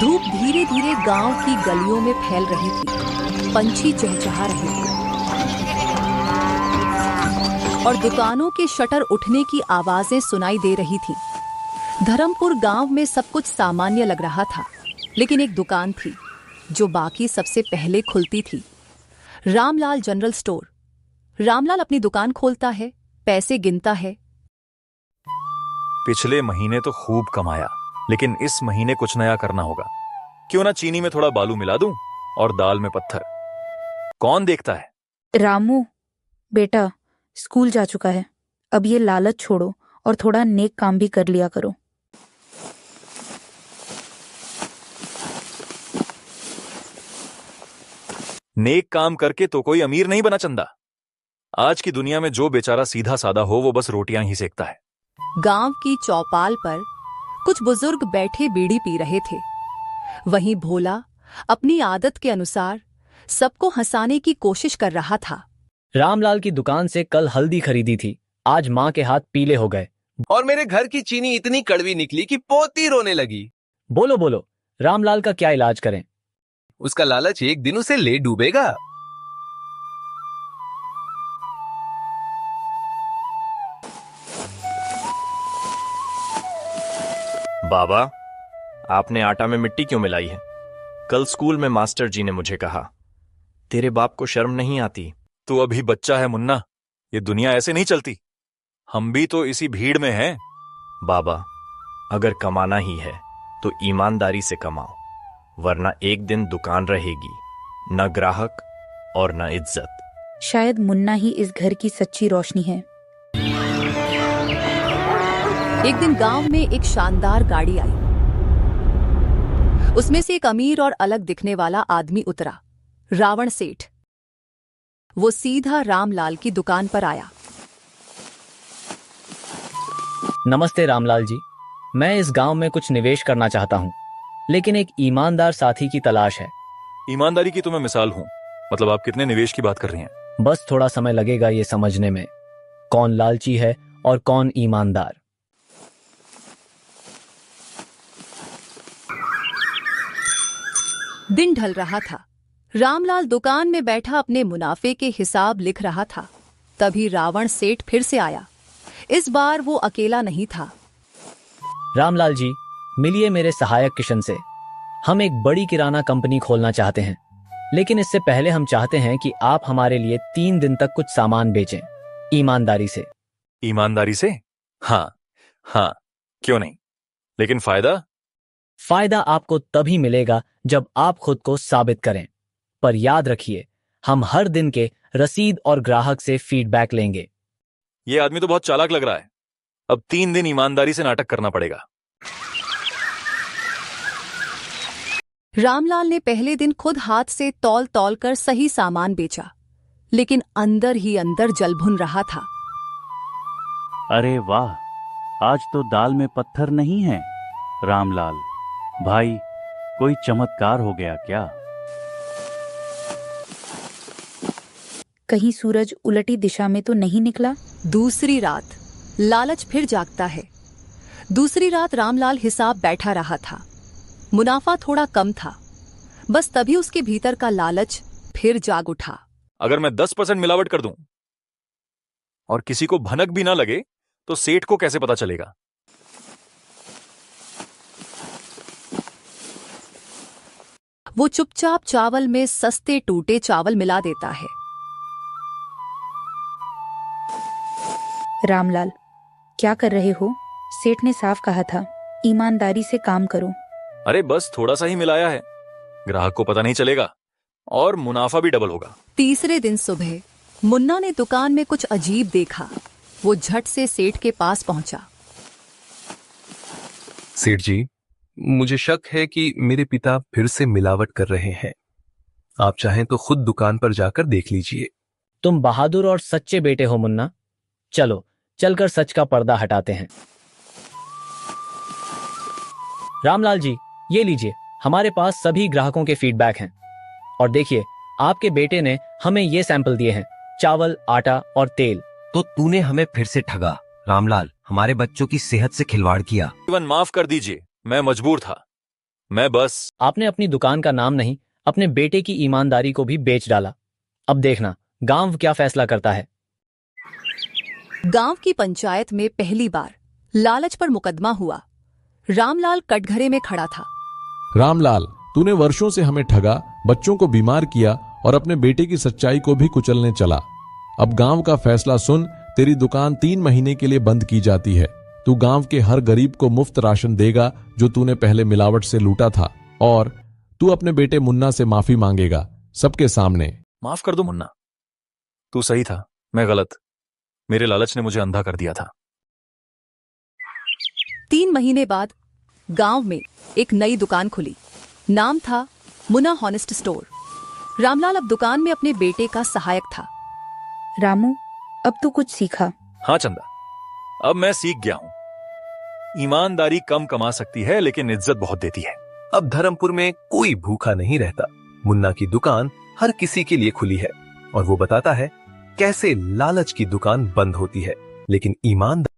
धूप धीरे धीरे गांव की गलियों में फैल रही थी। पंछी चहचहा रहे थे और दुकानों के शटर उठने की आवाजें सुनाई दे रही थीं। धर्मपुर गांव में सब कुछ सामान्य लग रहा था, लेकिन एक दुकान थी जो बाकी सबसे पहले खुलती थी। Ramlal general store. रामलाल अपनी दुकान खोलता है, पैसे गिनता है। पिछले महीने तो खूब कमाया, लेकिन इस महीने कुछ नया करना होगा। क्यों ना चीनी में थोड़ा बालू मिला दूं और दाल में पत्थर। कौन देखता है? रामू बेटा स्कूल जा चुका है, अब ये लालच छोड़ो और थोड़ा नेक काम भी कर लिया करो। नेक काम करके तो कोई अमीर नहीं बना चंदा। आज की दुनिया में जो बेचारा सीधा सादा हो वो बस रोटियां ही सेकता है। गांव की चौपाल पर कुछ बुजुर्ग बैठे बीड़ी पी रहे थे। वहीं भोला अपनी आदत के अनुसार सबको हंसाने की कोशिश कर रहा था। रामलाल की दुकान से कल हल्दी खरीदी थी, आज माँ के हाथ पीले हो गए। और मेरे घर की चीनी इतनी कड़वी निकली कि पोती रोने लगी। बोलो बोलो, रामलाल का क्या इलाज करें? उसका लालच एक दिन उसे ले डूबेगा। बाबा, आपने आटा में मिट्टी क्यों मिलाई है? कल स्कूल में मास्टर जी ने मुझे कहा, तेरे बाप को शर्म नहीं आती? तू अभी बच्चा है मुन्ना, ये दुनिया ऐसे नहीं चलती। हम भी तो इसी भीड़ में हैं। बाबा, अगर कमाना ही है तो ईमानदारी से कमाओ, वरना एक दिन दुकान रहेगी, न ग्राहक और न इज्जत। शायद मुन्ना ही इस घर की सच्ची रोशनी है। एक दिन गांव में एक शानदार गाड़ी आई। उसमें से एक अमीर और अलग दिखने वाला आदमी उतरा, रावण सेठ। वो सीधा रामलाल की दुकान पर आया। नमस्ते रामलाल जी, मैं इस गांव में कुछ निवेश करना चाहता हूँ, लेकिन एक ईमानदार साथी की तलाश है। ईमानदारी की तो मैं मिसाल हूं। मतलब आप कितने निवेश की बात कर रही हैं? बस थोड़ा समय लगेगा ये समझने में कौन लालची है और कौन ईमानदार। दिन ढल रहा था। रामलाल दुकान में बैठा अपने मुनाफे के हिसाब लिख रहा था। तभी रावण सेठ फिर से आया। इस बार वो अकेला नहीं था। रामलाल जी, मिलिए मेरे सहायक किशन से। हम एक बड़ी किराना कंपनी खोलना चाहते हैं, लेकिन इससे पहले हम चाहते हैं कि आप हमारे लिए 3 दिन तक कुछ सामान बेचें, ईमानदारी से। ईमानदारी से? हाँ, क्यों नहीं, लेकिन फायदा? फायदा आपको तभी मिलेगा जब आप खुद को साबित करें। पर याद रखिए, हम हर दिन के रसीद और ग्राहक से फीडबैक लेंगे। ये आदमी तो बहुत चालाक लग रहा है। अब 3 दिन ईमानदारी से नाटक करना पड़ेगा। रामलाल ने पहले दिन खुद हाथ से तौल तौल कर सही सामान बेचा, लेकिन अंदर ही अंदर जल भुन रहा था। अरे वाह, आज तो दाल में पत्थर नहीं है। रामलाल भाई, कोई चमत्कार हो गया क्या? कहीं सूरज उलटी दिशा में तो नहीं निकला? दूसरी रात लालच फिर जागता है। दूसरी रात रामलाल हिसाब बैठा रहा था। मुनाफा थोड़ा कम था, बस तभी उसके भीतर का लालच फिर जाग उठा। अगर मैं 10% मिलावट कर दूं और किसी को भनक भी ना लगे तो सेठ को कैसे पता चलेगा? वो चुपचाप चावल में सस्ते टूटे चावल मिला देता है। रामलाल, क्या कर रहे हो? सेठ ने साफ कहा था, ईमानदारी से काम करो। अरे बस थोड़ा सा ही मिलाया है, ग्राहक को पता नहीं चलेगा और मुनाफा भी डबल होगा। तीसरे दिन सुबह मुन्ना ने दुकान में कुछ अजीब देखा। वो झट से सेठ के पास पहुंचा। सेठ जी, मुझे शक है कि मेरे पिता फिर से मिलावट कर रहे हैं। आप चाहें तो खुद दुकान पर जाकर देख लीजिए। तुम बहादुर और सच्चे बेटे हो मुन्ना। चलो चलकर सच का पर्दा हटाते हैं। रामलाल जी, ये लीजिए, हमारे पास सभी ग्राहकों के फीडबैक हैं। और देखिए, आपके बेटे ने हमें ये सैंपल दिए हैं, चावल, आटा और तेल। तो तूने हमें फिर से ठगा रामलाल, हमारे बच्चों की सेहत से खिलवाड़ किया। जीवन माफ कर दीजिए, मैं मजबूर था। मैं बस आपने अपनी दुकान का नाम नहीं, अपने बेटे की ईमानदारी को भी बेच डाला। अब देखना गांव क्या फैसला करता है। गांव की पंचायत में पहली बार लालच पर मुकदमा हुआ। रामलाल कटघरे में खड़ा था। रामलाल, तूने वर्षों से हमें ठगा, बच्चों को बीमार किया और अपने बेटे की सच्चाई को भी कुचलने चला। अब गांव का फैसला सुन, तेरी दुकान 3 महीने के लिए बंद की जाती है। तू गांव के हर गरीब को मुफ्त राशन देगा जो तूने पहले मिलावट से लूटा था, और तू अपने बेटे मुन्ना से माफी मांगेगा सबके सामने। माफ कर दो मुन्ना, तू सही था, मैं गलत। मेरे लालच ने मुझे अंधा कर दिया था। 3 महीने बाद गांव में एक नई दुकान खुली। नाम था मुन्ना हॉनेस्ट स्टोर। रामलाल अब दुकान में अपने बेटे का सहायक था। रामू, अब तू कुछ सीखा। हाँ चंदा, अब मैं सीख गया हूं। ईमानदारी कम कमा सकती है लेकिन इज्जत बहुत देती है। अब धर्मपुर में कोई भूखा नहीं रहता। मुन्ना की दुकान हर किसी के लिए खुली है और वो बताता है कैसे लालच की दुकान बंद होती है, लेकिन ईमानदारी